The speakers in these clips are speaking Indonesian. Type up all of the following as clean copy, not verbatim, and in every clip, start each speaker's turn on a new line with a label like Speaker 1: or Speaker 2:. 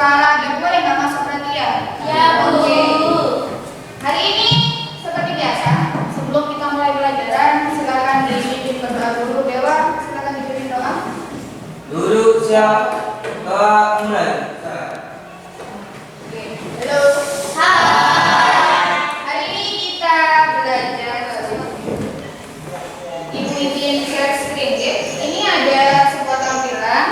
Speaker 1: salah dan boleh nggak masuk perhatian?
Speaker 2: Ya, Bu.
Speaker 1: Oke. Hari ini seperti biasa, sebelum kita mulai pelajaran, silakan dipimpin berdoa dulu. Dewa, silakan dipimpin doa.
Speaker 3: Duduk siap, doa mulai.
Speaker 1: Oke. Halo. Hari ini kita belajar. Ibu izin share screen, ya. Ini ada sebuah tampilan.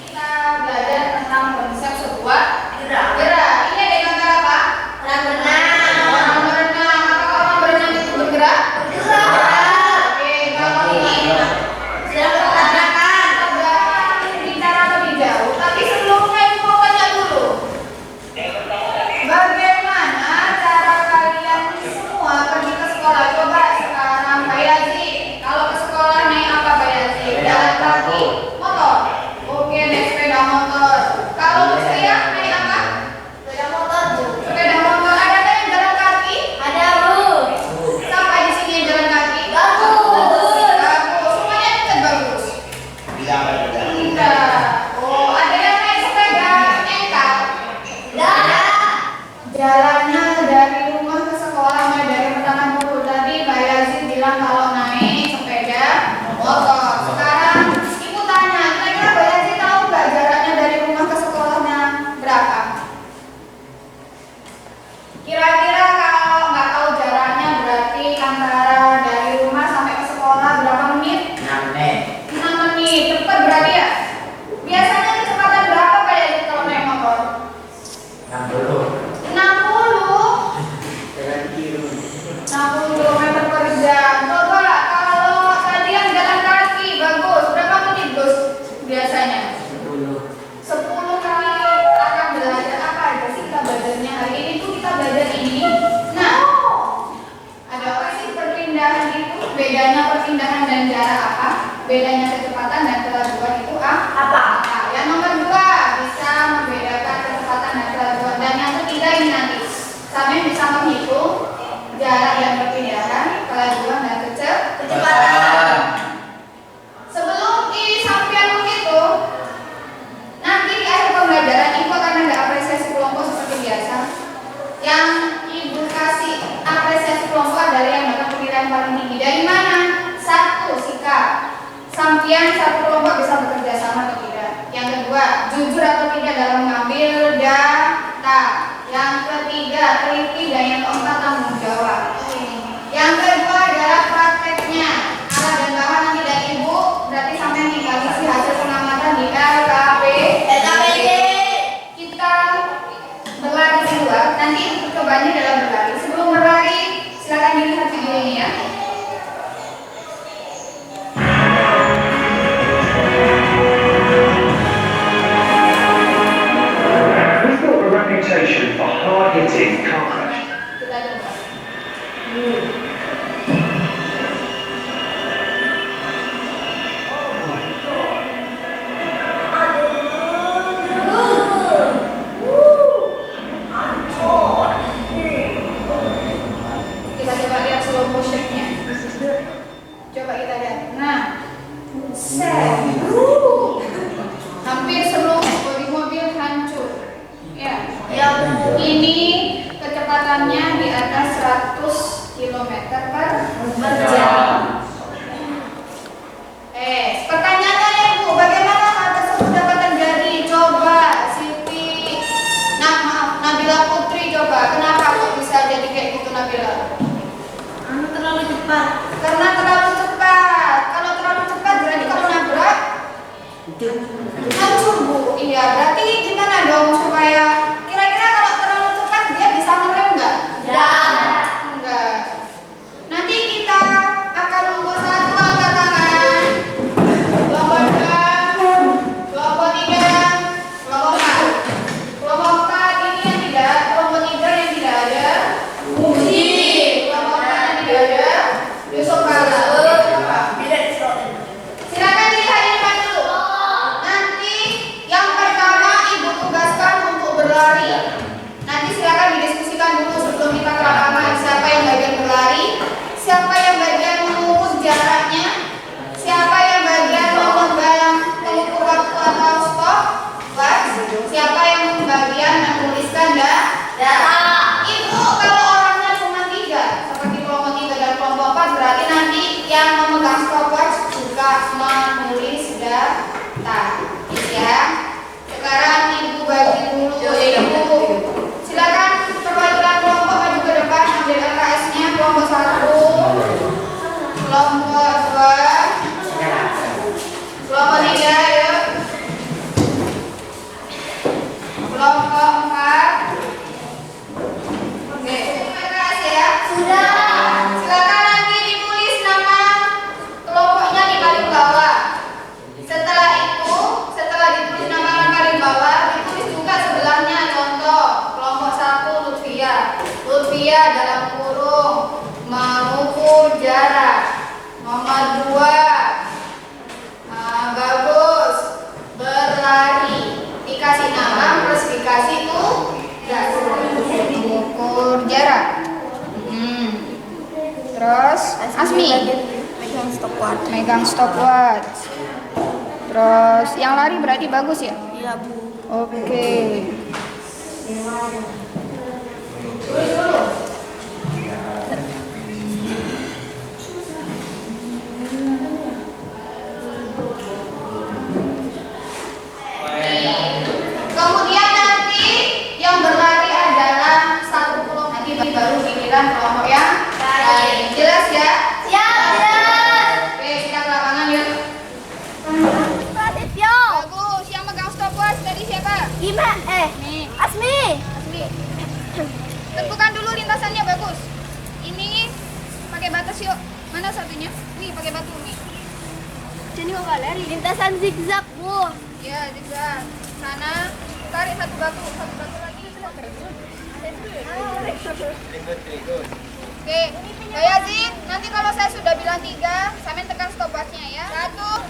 Speaker 1: Kita belajar tentang konsep sebuah gerak. Ini ada gambar apa?
Speaker 2: Orang berenang.
Speaker 1: Orang berenang. Apakah orang berenang itu bergerak? Oke, kalau ini tabrakan bicara lebih jauh. Tapi sebelumnya ibu mau tanya dulu. Bagaimana cara kalian semua pergi ke sekolah? Coba sekarang Pak Yazi, kalau ke sekolah naik apa Pak Yazi? Jalan kaki, motor. Oke, naik sepeda motor. Kalau Nusria naik apa?
Speaker 2: Sepeda motor, Bu.
Speaker 1: Sepeda motor. Ada nggak yang jalan kaki?
Speaker 2: Ada, Bu.
Speaker 1: Siapa di sini yang jalan kaki?
Speaker 2: Bagus.
Speaker 1: Bagus. Semuanya kan bagus. Tidak. Oh, ada yang naik sepeda engkau?
Speaker 2: Tidak.
Speaker 1: Jalannya dari rumah ke sekolah mulai dari pertama dulu. Tadi Mbak Yazid bilang kalau naik sepeda motor. Sekarang ibu tanya, kira-kira Mbak Yazid tahu nggak jaraknya dari rumah ke sekolahnya berapa? Kira-kira kalau nggak tahu jaraknya berarti antara dari rumah sampai ke sekolah berapa menit? 6 menit. Cepat berarti ya? Biasanya kecepatan berapa Pak Yazid kalau naik motor? 60 km per jam. Coba kalau kalian jalan kaki, bagus. Berapa menit, Gus? Biasanya 10 kali akan belajar apa aja sih kita belajarnya hari ini tuh kita belajar ini. Nah, ada apa sih perpindahan itu? Bedanya perpindahan dan jarak apa? Bedanya kecepatan dan kelajuan itu apa? Yang nomor 2 bisa membedakan kecepatan dan kelajuan. Dan yang ketiga ini nanti sampai bisa menghitung jarak dan perpindahan, kelajuan dan kecepatan. Sebelum sampai itu, nanti di akhir pembelajaran ibu akan ada apresiasi kelompok seperti biasa. Yang ibu kasih apresiasi kelompok adalah yang dapat penilaian paling tinggi. Dari mana? 1, sikap. Sampian satu kelompok bisa bekerja sama atau tidak. Yang kedua, jujur atau tidak dalam mengambil data. Yang ketiga, teliti. Dan yang keempat, tanggung jawab. Yang kedua adalah prakteknya. Alat dan bahan nanti dari ibu, berarti sampai tinggal isi hasil pengamatan di LKPD. Kita berlari di luar. Nanti cobanya dalam berlari. Sebelum berlari, silakan dilihat video ini ya.
Speaker 4: We've got a reputation for hard-hitting car crash.
Speaker 1: Kita coba. Kita coba lihat slow motionnya. Coba kita lihat. Nah, set. Hampir seluruh bodi mobil hancur. Ya. Ini kecepatannya di atas 100 km per jam. Pertanyaannya Ibu, bagaimana hal tersebut dapat terjadi? Coba Siti, Nabila Putri, coba kenapa kok bisa jadi kayak gitu Nabila?
Speaker 2: Terlalu cepat.
Speaker 1: Karena terlalu cepat. Kalau terlalu cepat berarti kalau nabrak hancur Bu. Iya, berarti gimana dong supaya kira-kira kalau terlalu cepat dia bisa ngerem nggak? Enggak. Nanti kita akan membuat satu angkat tangan. Kelompok 2, kelompok 3, kelompok 4. Kelompok 4 ini yang tidak, kelompok 3 yang tidak ada. Puji. Kelompok 4 yang tidak ada. Yusuf Kala. Silakan dilihat ini dulu. Nanti yang pertama ibu tugaskan untuk Asmi.
Speaker 2: Megang stopwatch.
Speaker 1: Megang stopwatch. Terus yang lari berarti bagus ya?
Speaker 2: Iya, Bu.
Speaker 1: Oke. Kemudian nanti yang berlari adalah 10 nanti baru giliran kelompok yang lain. Jelas ya?
Speaker 2: Siap.
Speaker 1: Oke, kita ke lapangan yuk.
Speaker 2: Pradityo.
Speaker 1: Bagus, yang megang stopwatch tadi siapa? Nih,
Speaker 2: Asmi.
Speaker 1: tentukan dulu lintasannya bagus. Ini pakai batas yuk. Mana satunya? Nih, pakai batu nih.
Speaker 2: Jadi mau lari. Lintasan zigzag, Bu.
Speaker 1: Ya, juga. Sana tarik satu batu lagi. Oke, Pak Yazid, nanti kalau saya sudah bilang 3, sampean tekan stopwatchnya ya. 1,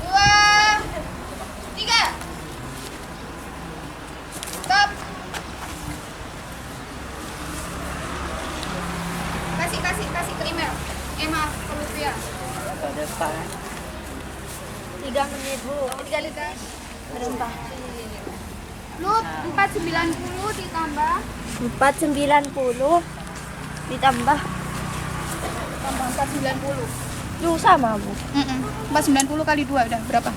Speaker 1: 2, 3. Stop. Kasih ke email. Maaf, ke rupiah.
Speaker 2: 3 menit, Bu.
Speaker 1: 3 liter.
Speaker 2: Berapa?
Speaker 1: Lu 490 ditambah
Speaker 2: 490 ditambah
Speaker 1: tambah 490.
Speaker 2: lu sama, Bu.
Speaker 1: 490 kali 2 udah berapa?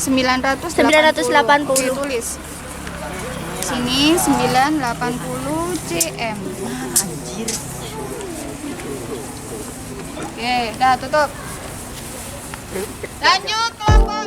Speaker 1: 980. Oke, tulis. Sini 980 cm. Oke, udah tutup. Lanjut kelompok.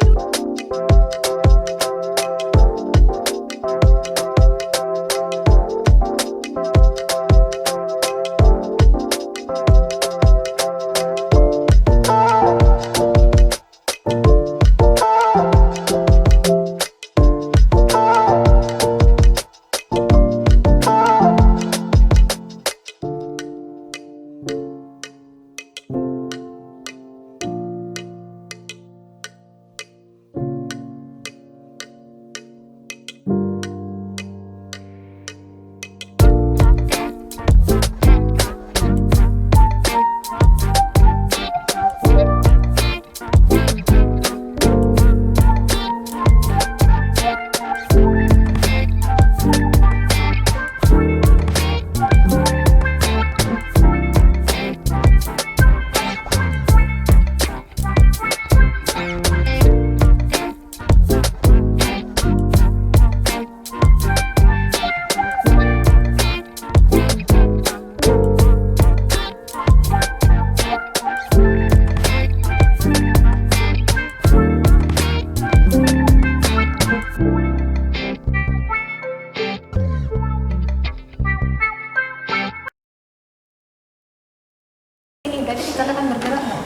Speaker 1: Berarti dikatakan bergerak nggak?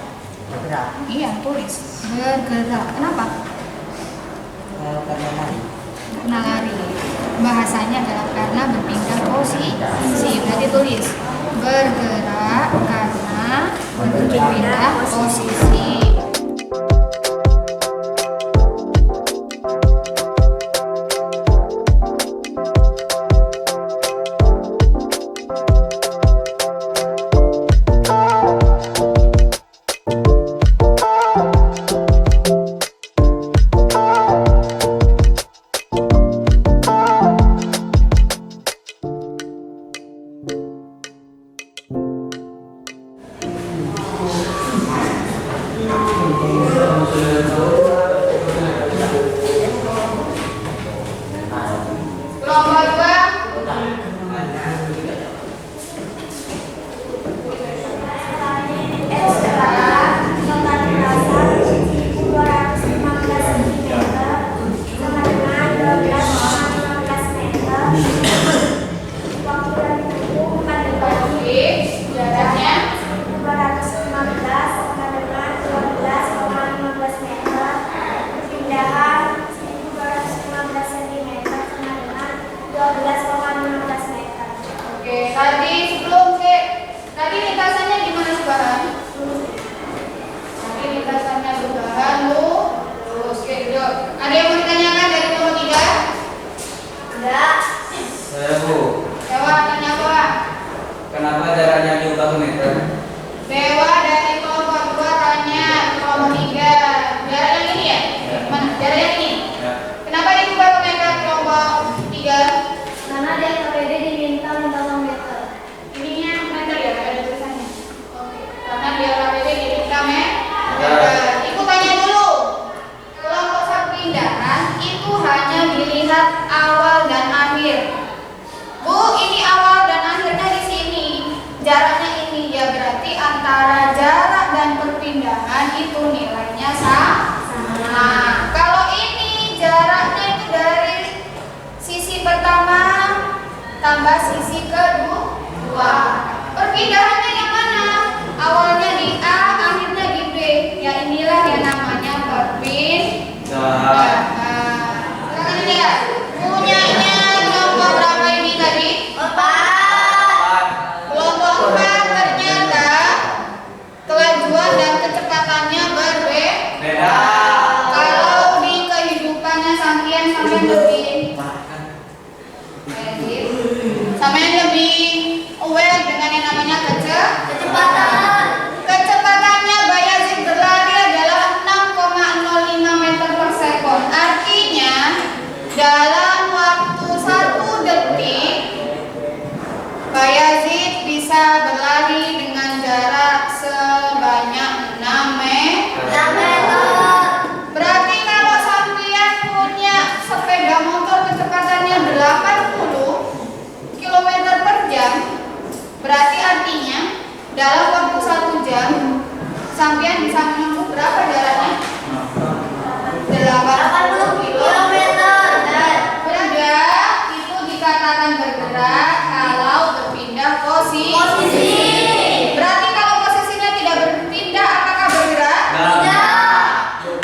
Speaker 3: Bergerak.
Speaker 1: Iya, tulis bergerak. Kenapa?
Speaker 3: Karena lari.
Speaker 1: Karena lari. Bahasanya adalah karena berpindah posisi. Berarti tulis bergerak karena berpindah posisi. kepanjangan itu nilainya sama. Kalau ini jaraknya itu dari sisi pertama tambah sisi kedua. Perpindahannya yang mana? Awalnya di A, akhirnya di B. Ya inilah yang namanya perpindahan. Silakan dilihat. Punyanya kelompok berapa ini tadi? 4. Kelompok 4 ternyata kelajuan dan kecepatannya berbeda. Kalau di kehidupannya sampean lebih aware dengan yang namanya kecepatan. Kecepatannya Bayazid berlari adalah 6,05 meter per sekon. Artinya dalam waktu 1 detik Bayazid bisa berlari dengan jarak sebanyak 6 meter. Berarti kalau sampean punya sepeda motor kecepatannya 80 km per jam, berarti artinya dalam waktu 1 jam sampean bisa menempuh berapa jaraknya? 80 km. Bergerak itu dikatakan bergerak kalau berpindah posisi. Berarti kalau posisinya tidak berpindah, apakah bergerak? Tidak.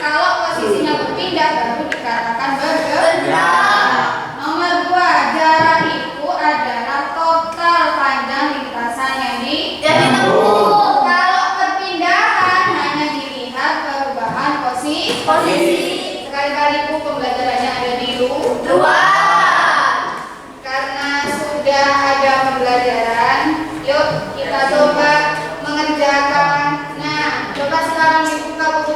Speaker 1: Kalau posisinya berpindah baru dikatakan bergerak. Nomor 2, jarak itu adalah total panjang lintasan yang ditempuh. Kalau perpindahan hanya dilihat perubahan posisi. Sekali-kali Bu pembelajarannya ada di luar. Karena sudah ada pembelajaran, yuk kita coba mengerjakan. Nah, coba sekarang dibuka buku